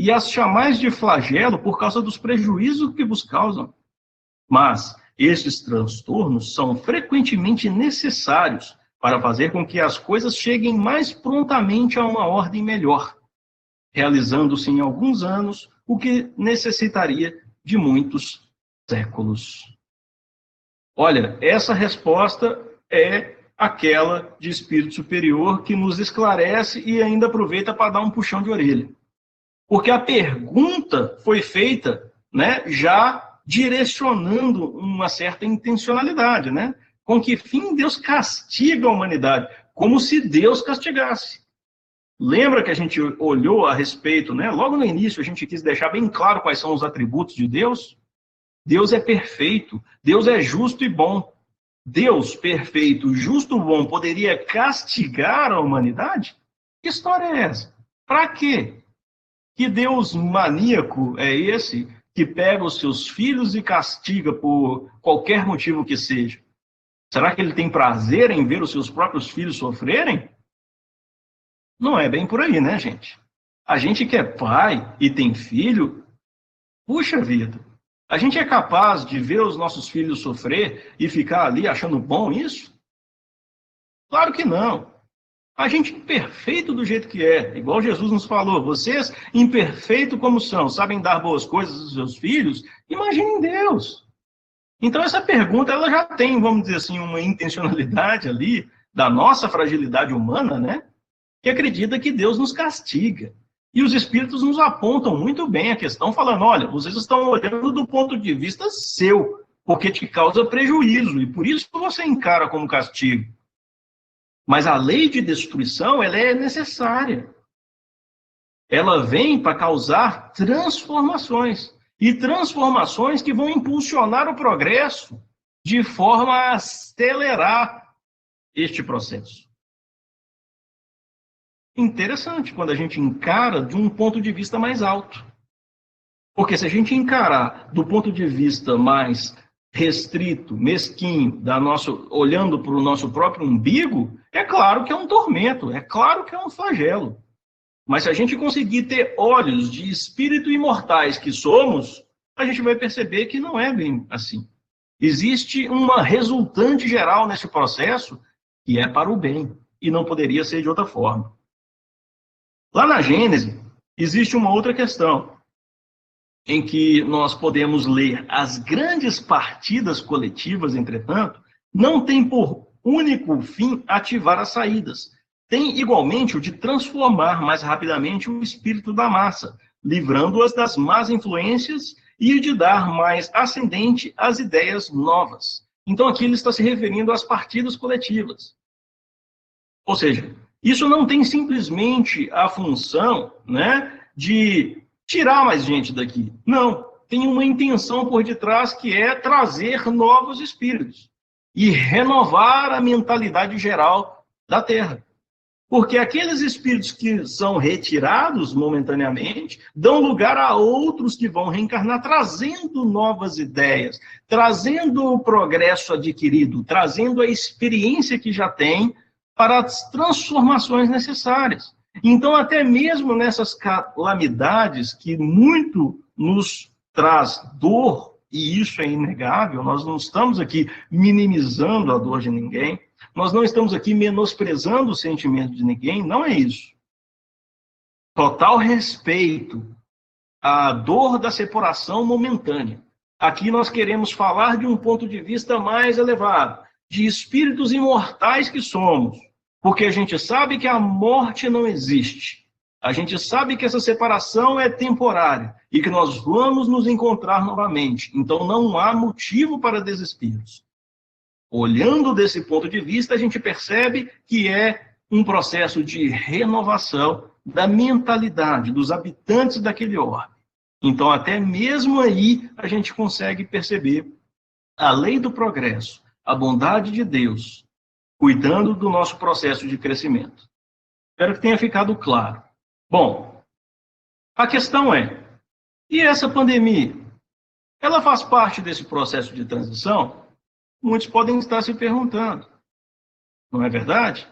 e as chamais de flagelo por causa dos prejuízos que vos causam. Mas Esses transtornos são frequentemente necessários para fazer com que as coisas cheguem mais prontamente a uma ordem melhor, realizando-se em alguns anos o que necessitaria de muitos séculos. Olha, essa resposta é aquela de espírito superior que nos esclarece e ainda aproveita para dar um puxão de orelha. Porque a pergunta foi feita, né, já direcionando uma certa intencionalidade, né? Com que fim Deus castiga a humanidade? Como se Deus castigasse. Lembra que a gente olhou a respeito, né? Logo no início a gente quis deixar bem claro quais são os atributos de Deus. Deus é perfeito, Deus é justo e bom. Deus perfeito, justo e bom poderia castigar a humanidade? Que história é essa? Para quê? Que Deus maníaco é esse que pega os seus filhos e castiga por qualquer motivo que seja? Será que ele tem prazer em ver os seus próprios filhos sofrerem? Não é bem por aí, né, gente? A gente que é pai e tem filho, puxa vida, a gente é capaz de ver os nossos filhos sofrer e ficar ali achando bom isso? Claro que não. A gente imperfeito do jeito que é, igual Jesus nos falou, vocês, imperfeito como são, sabem dar boas coisas aos seus filhos, imaginem Deus. Então essa pergunta, ela já tem, vamos dizer assim, uma intencionalidade ali, da nossa fragilidade humana, né? Que acredita que Deus nos castiga. E os espíritos nos apontam muito bem a questão, falando, olha, vocês estão olhando do ponto de vista seu, porque te causa prejuízo, e por isso você encara como castigo. Mas a lei de destruição, ela é necessária. Ela vem para causar transformações. E transformações que vão impulsionar o progresso de forma a acelerar este processo. Interessante quando a gente encara de um ponto de vista mais alto. Porque se a gente encarar do ponto de vista mais restrito, mesquinho, olhando para o nosso próprio umbigo, é claro que é um tormento, é claro que é um flagelo. Mas se a gente conseguir ter olhos de espírito imortais que somos, a gente vai perceber que não é bem assim. Existe uma resultante geral nesse processo que é para o bem, e não poderia ser de outra forma. Lá na Gênese, existe uma outra questão, em que nós podemos ler as grandes partidas coletivas, entretanto, não tem por único fim ativar as saídas. Tem igualmente o de transformar mais rapidamente o espírito da massa, livrando-as das más influências e de dar mais ascendente às ideias novas. Então aqui ele está se referindo às partidas coletivas. Ou seja, isso não tem simplesmente a função, né, de tirar mais gente daqui. Não, tem uma intenção por detrás que é trazer novos espíritos e renovar a mentalidade geral da Terra. Porque aqueles espíritos que são retirados momentaneamente dão lugar a outros que vão reencarnar, trazendo novas ideias, trazendo o progresso adquirido, trazendo a experiência que já tem para as transformações necessárias. Então, até mesmo nessas calamidades que muito nos traz dor, e isso é inegável, nós não estamos aqui minimizando a dor de ninguém, nós não estamos aqui menosprezando o sentimento de ninguém, não é isso. Total respeito à dor da separação momentânea. Aqui nós queremos falar de um ponto de vista mais elevado, de espíritos imortais que somos, porque a gente sabe que a morte não existe. A gente sabe que essa separação é temporária e que nós vamos nos encontrar novamente. Então não há motivo para desesperos. Olhando desse ponto de vista, a gente percebe que é um processo de renovação da mentalidade dos habitantes daquele orbe. Então, até mesmo aí, a gente consegue perceber a lei do progresso, a bondade de Deus, cuidando do nosso processo de crescimento. Espero que tenha ficado claro. Bom, a questão é, e essa pandemia? Ela faz parte desse processo de transição? Muitos podem estar se perguntando. Não é verdade?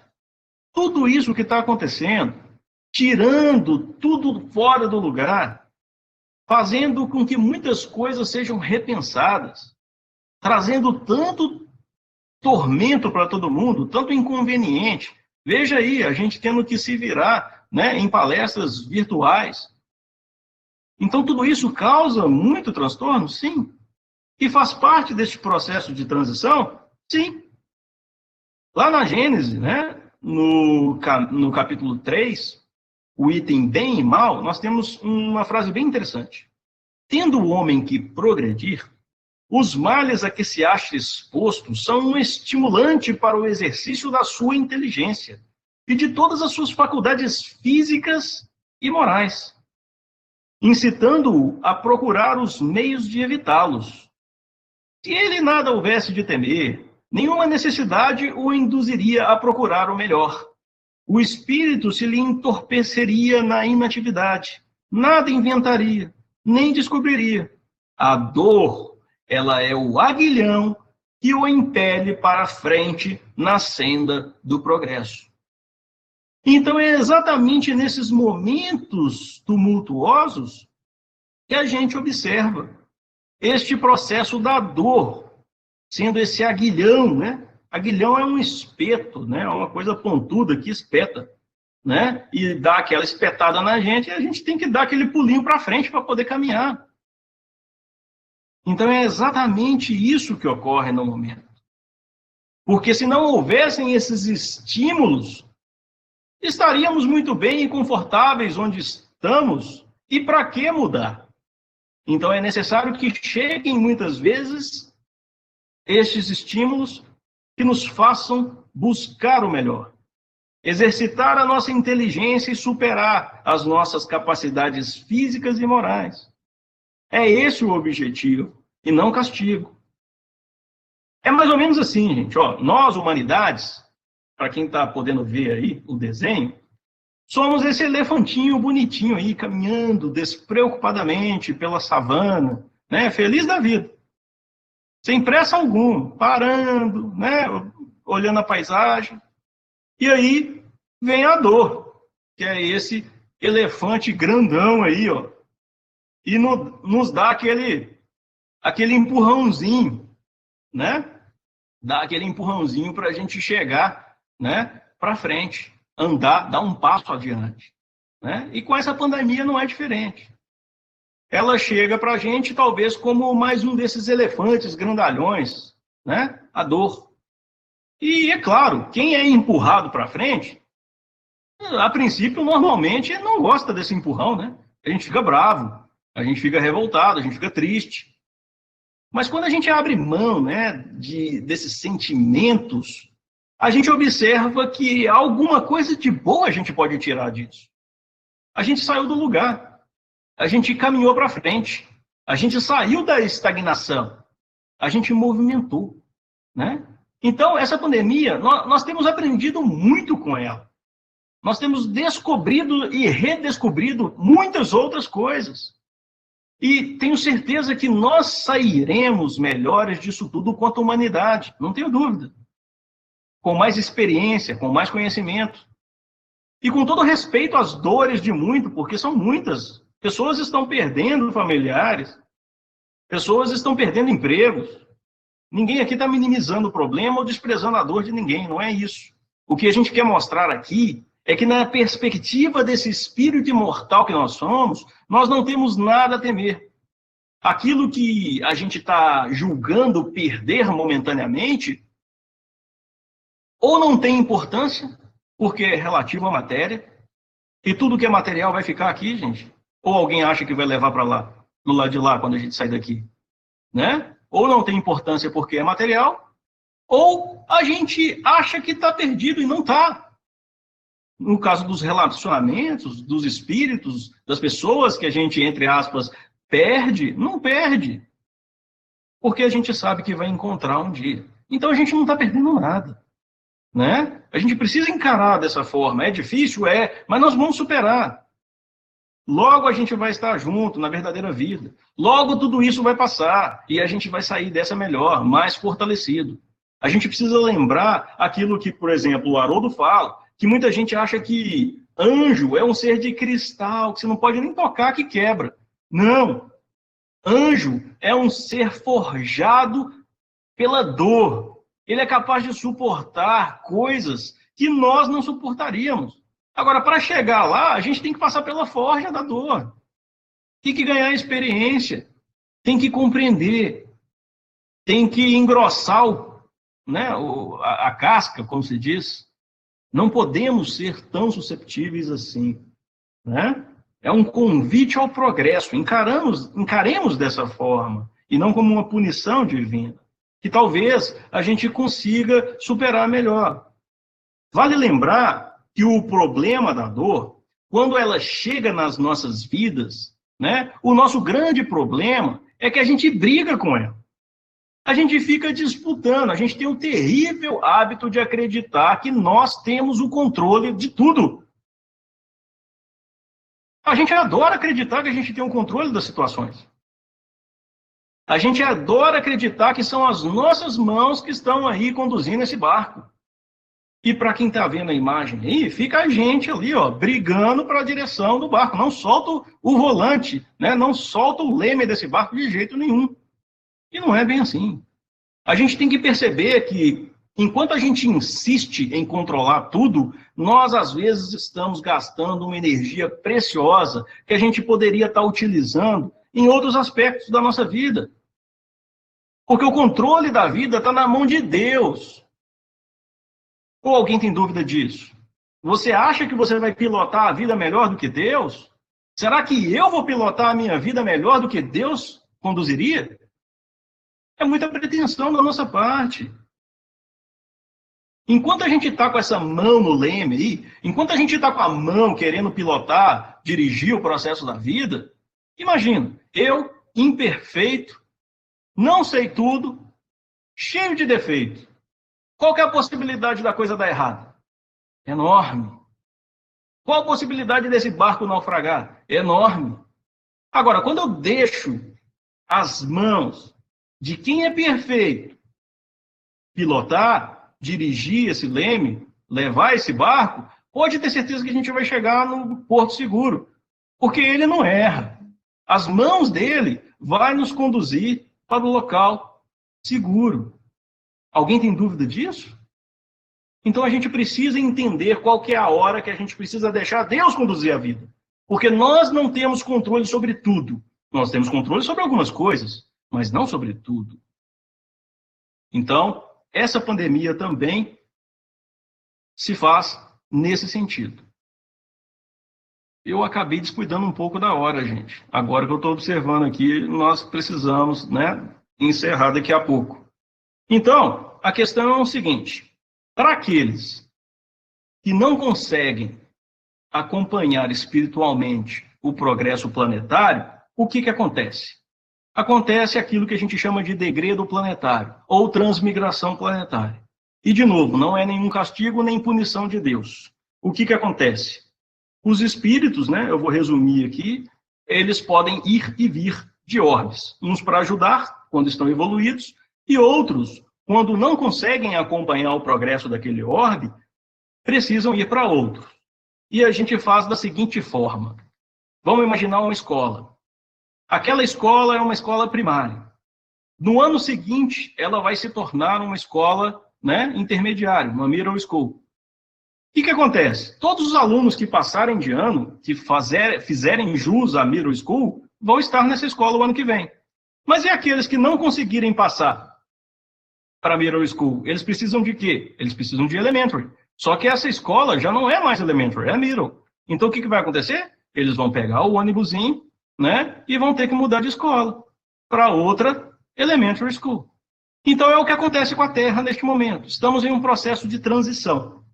Tudo isso que está acontecendo, tirando tudo fora do lugar, fazendo com que muitas coisas sejam repensadas. trazendo tanto tormento para todo mundo, tanto inconveniente. Veja aí, a gente tendo que se virar, né, em palestras virtuais. Então, tudo isso causa muito transtorno? Sim. E faz parte desse processo de transição? Sim. Lá na Gênesis, né, no capítulo 3, o item bem e mal, nós temos uma frase bem interessante. Tendo o homem que progredir, os males a que se acha exposto são um estimulante para o exercício da sua inteligência e de todas as suas faculdades físicas e morais, incitando-o a procurar os meios de evitá-los. Se ele nada houvesse de temer, nenhuma necessidade o induziria a procurar o melhor. O espírito se lhe entorpeceria na inatividade, nada inventaria, nem descobriria. A dor, ela é o aguilhão que o impele para a frente na senda do progresso. Então é exatamente nesses momentos tumultuosos que a gente observa este processo da dor, sendo esse aguilhão, né? Aguilhão é um espeto, né? É uma coisa pontuda que espeta, né? E dá aquela espetada na gente, e a gente tem que dar aquele pulinho para frente para poder caminhar. Então é exatamente isso que ocorre no momento. Porque se não houvessem esses estímulos, estaríamos muito bem e confortáveis onde estamos, e para que mudar? Então é necessário que cheguem muitas vezes estes estímulos que nos façam buscar o melhor, exercitar a nossa inteligência e superar as nossas capacidades físicas e morais. É esse o objetivo, e não castigo. É mais ou menos assim, gente. Ó, nós, humanidades, para quem está podendo ver aí o desenho, somos esse elefantinho bonitinho aí, caminhando despreocupadamente pela savana, né, feliz da vida. Sem pressa alguma, parando, né, olhando a paisagem. E aí vem a dor, que é esse elefante grandão aí, ó, e nos dá aquele empurrãozinho, né? Dá aquele empurrãozinho para a gente chegar, né, para frente, andar, dar um passo adiante, né? E com essa pandemia não é diferente. Ela chega para a gente talvez como mais um desses elefantes grandalhões, né? A dor. E é claro, quem é empurrado para frente, a princípio normalmente não gosta desse empurrão, né? A gente fica bravo, a gente fica revoltado, a gente fica triste. Mas quando a gente abre mão, né, desses sentimentos, a gente observa que alguma coisa de boa a gente pode tirar disso. A gente saiu do lugar, a gente caminhou para frente, a gente saiu da estagnação, a gente movimentou, né? Então, essa pandemia, nós temos aprendido muito com ela. Nós temos descobrido e redescobrido muitas outras coisas. E tenho certeza que nós sairemos melhores disso tudo quanto humanidade, não tenho dúvida. Com mais experiência, com mais conhecimento. E com todo respeito às dores de muito, porque são muitas. Pessoas estão perdendo familiares, pessoas estão perdendo empregos. Ninguém aqui está minimizando o problema ou desprezando a dor de ninguém, não é isso. O que a gente quer mostrar aqui é que na perspectiva desse espírito imortal que nós somos, nós não temos nada a temer. Aquilo que a gente está julgando perder momentaneamente, ou não tem importância, porque é relativo à matéria, e tudo que é material vai ficar aqui, gente. Ou alguém acha que vai levar para lá, do lado de lá, quando a gente sair daqui, né? Ou não tem importância porque é material, ou a gente acha que está perdido e não está. No caso dos relacionamentos, dos espíritos, das pessoas que a gente, entre aspas, perde, não perde. Porque a gente sabe que vai encontrar um dia. Então a gente não está perdendo nada, né? A gente precisa encarar dessa forma. É difícil? É, mas nós vamos superar. Logo a gente vai estar junto na verdadeira vida. Logo tudo isso vai passar e a gente vai sair dessa melhor, mais fortalecido. A gente precisa lembrar aquilo que, por exemplo, o Haroldo fala, que muita gente acha que anjo é um ser de cristal, que você não pode nem tocar que quebra. Não. Anjo é um ser forjado pela dor. Ele é capaz de suportar coisas que nós não suportaríamos. Agora, para chegar lá, a gente tem que passar pela forja da dor. Tem que ganhar experiência. Tem que compreender. Tem que engrossar a casca, como se diz. Não podemos ser tão susceptíveis assim, né? É um convite ao progresso. Encaremos dessa forma, e não como uma punição divina, que talvez a gente consiga superar melhor. Vale lembrar que o problema da dor, quando ela chega nas nossas vidas, né, o nosso grande problema é que a gente briga com ela. A gente fica disputando, a gente tem o terrível hábito de acreditar que nós temos o controle de tudo. A gente adora acreditar que a gente tem o controle das situações. A gente adora acreditar que são as nossas mãos que estão aí conduzindo esse barco. E para quem está vendo a imagem aí, fica a gente ali, ó, brigando para a direção do barco. Não solta o volante, né? Não solta o leme desse barco de jeito nenhum. E não é bem assim. A gente tem que perceber que, enquanto a gente insiste em controlar tudo, nós, às vezes, estamos gastando uma energia preciosa que a gente poderia estar utilizando em outros aspectos da nossa vida. Porque o controle da vida está na mão de Deus. Ou alguém tem dúvida disso? Você acha que você vai pilotar a vida melhor do que Deus? Será que eu vou pilotar a minha vida melhor do que Deus conduziria? É muita pretensão da nossa parte. Enquanto a gente está com essa mão no leme aí, enquanto a gente está com a mão querendo pilotar, dirigir o processo da vida, imagina, eu, imperfeito, não sei tudo, cheio de defeito. Qual que é a possibilidade da coisa dar errado? Enorme. Qual a possibilidade desse barco naufragar? Enorme. Agora, quando eu deixo as mãos de quem é perfeito pilotar, dirigir esse leme, levar esse barco, pode ter certeza que a gente vai chegar no porto seguro, porque ele não erra. As mãos dele vai nos conduzir para o local seguro. Alguém tem dúvida disso? Então a gente precisa entender qual que é a hora que a gente precisa deixar Deus conduzir a vida. Porque nós não temos controle sobre tudo. Nós temos controle sobre algumas coisas, mas não sobre tudo. Então, essa pandemia também se faz nesse sentido. Eu acabei descuidando um pouco da hora, gente. Agora que eu estou observando aqui, nós precisamos, encerrar daqui a pouco. Então, a questão é o seguinte: para aqueles que não conseguem acompanhar espiritualmente o progresso planetário, o que acontece? Acontece aquilo que a gente chama de degredo planetário, ou transmigração planetária. E, de novo, não é nenhum castigo nem punição de Deus. O que acontece? Os espíritos, eu vou resumir aqui, eles podem ir e vir de orbes, uns para ajudar, quando estão evoluídos, e outros, quando não conseguem acompanhar o progresso daquele orbe, precisam ir para outro. E a gente faz da seguinte forma. Vamos imaginar uma escola. Aquela escola é uma escola primária. No ano seguinte, ela vai se tornar uma escola intermediária, uma middle school. O que acontece? Todos os alunos que passarem de ano, que fizerem jus à middle school, vão estar nessa escola o ano que vem. Mas e aqueles que não conseguirem passar para a middle school? Eles precisam de quê? Eles precisam de elementary. Só que essa escola já não é mais elementary, é middle. Então o que vai acontecer? Eles vão pegar o ônibusinho, e vão ter que mudar de escola para outra elementary school. Então é o que acontece com a Terra neste momento. Estamos em um processo de transição,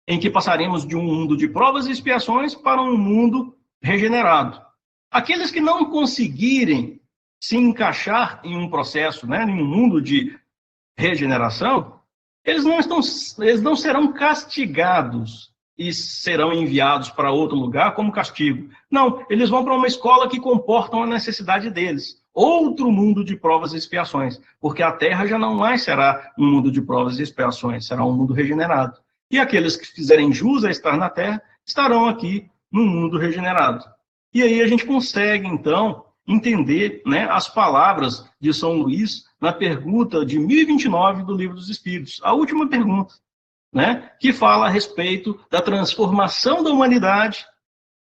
em que passaremos de um mundo de provas e expiações para um mundo regenerado. Aqueles que não conseguirem se encaixar em um processo, em um mundo de regeneração, eles não serão castigados e serão enviados para outro lugar como castigo. Não, eles vão para uma escola que comporta a necessidade deles. Outro mundo de provas e expiações, porque a Terra já não mais será um mundo de provas e expiações, será um mundo regenerado. E aqueles que fizerem jus a estar na Terra estarão aqui no mundo regenerado. E aí a gente consegue, então, entender, né, as palavras de São Luís na pergunta de 1029 do Livro dos Espíritos, a última pergunta, né, que fala a respeito da transformação da humanidade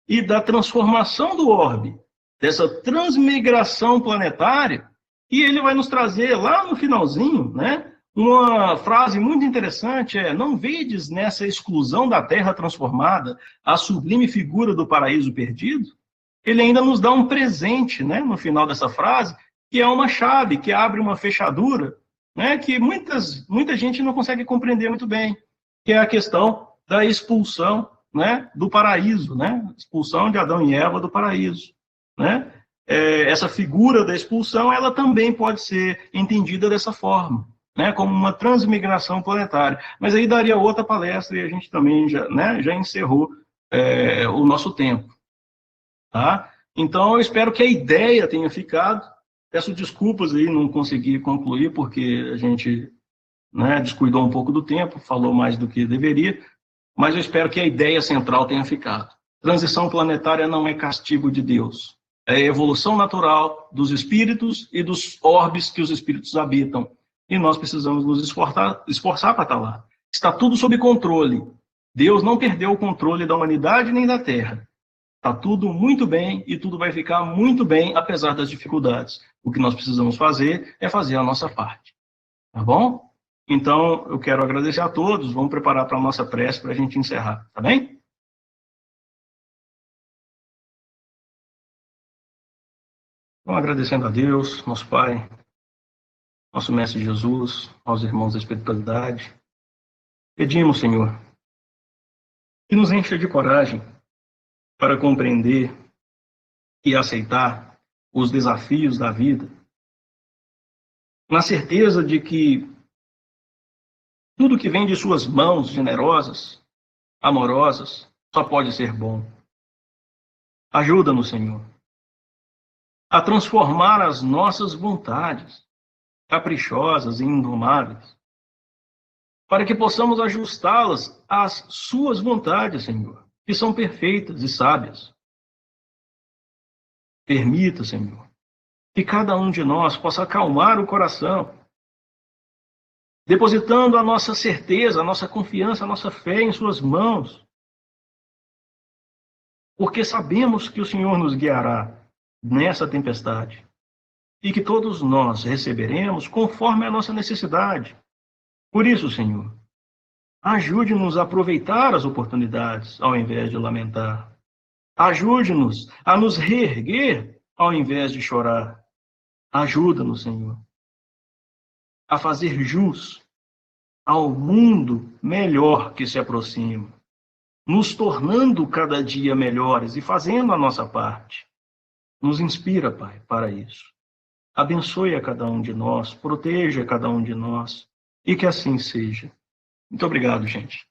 e da transformação do orbe, dessa transmigração planetária, e ele vai nos trazer lá no finalzinho, né, uma frase muito interessante, não vedes nessa exclusão da terra transformada a sublime figura do paraíso perdido? Ele ainda nos dá um presente, né, no final dessa frase, que é uma chave, que abre uma fechadura, né, que muita gente não consegue compreender muito bem, que é a questão da expulsão, né, do paraíso, né, expulsão de Adão e Eva do paraíso, né? Essa figura da expulsão, ela também pode ser entendida dessa forma, né, como uma transmigração planetária. Mas aí daria outra palestra e a gente também já, né, já encerrou o nosso tempo. Tá? Então, eu espero que a ideia tenha ficado. Peço desculpas aí, não consegui concluir, porque a gente, né, descuidou um pouco do tempo, falou mais do que deveria, mas eu espero que a ideia central tenha ficado. Transição planetária não é castigo de Deus. É a evolução natural dos espíritos e dos orbes que os espíritos habitam. E nós precisamos nos esforçar para estar lá. Está tudo sob controle. Deus não perdeu o controle da humanidade nem da Terra. Está tudo muito bem e tudo vai ficar muito bem, apesar das dificuldades. O que nós precisamos fazer é fazer a nossa parte. Tá bom? Então, eu quero agradecer a todos. Vamos preparar para a nossa prece para a gente encerrar. Tá bem? Então, agradecendo a Deus, nosso Pai, nosso Mestre Jesus, aos irmãos da espiritualidade. Pedimos, Senhor, que nos encha de coragem para compreender e aceitar os desafios da vida, na certeza de que tudo que vem de suas mãos generosas, amorosas, só pode ser bom. Ajuda-nos, Senhor, a transformar as nossas vontades, caprichosas e indomáveis, para que possamos ajustá-las às suas vontades, Senhor, que são perfeitas e sábias. Permita, Senhor, que cada um de nós possa acalmar o coração, depositando a nossa certeza, a nossa confiança, a nossa fé em suas mãos, porque sabemos que o Senhor nos guiará nessa tempestade e que todos nós receberemos conforme a nossa necessidade. Por isso, Senhor, ajude-nos a aproveitar as oportunidades ao invés de lamentar. Ajude-nos a nos reerguer ao invés de chorar. Ajuda-nos, Senhor, a fazer jus ao mundo melhor que se aproxima, nos tornando cada dia melhores e fazendo a nossa parte. Nos inspira, Pai, para isso. Abençoe a cada um de nós, proteja cada um de nós, e que assim seja. Muito obrigado, gente.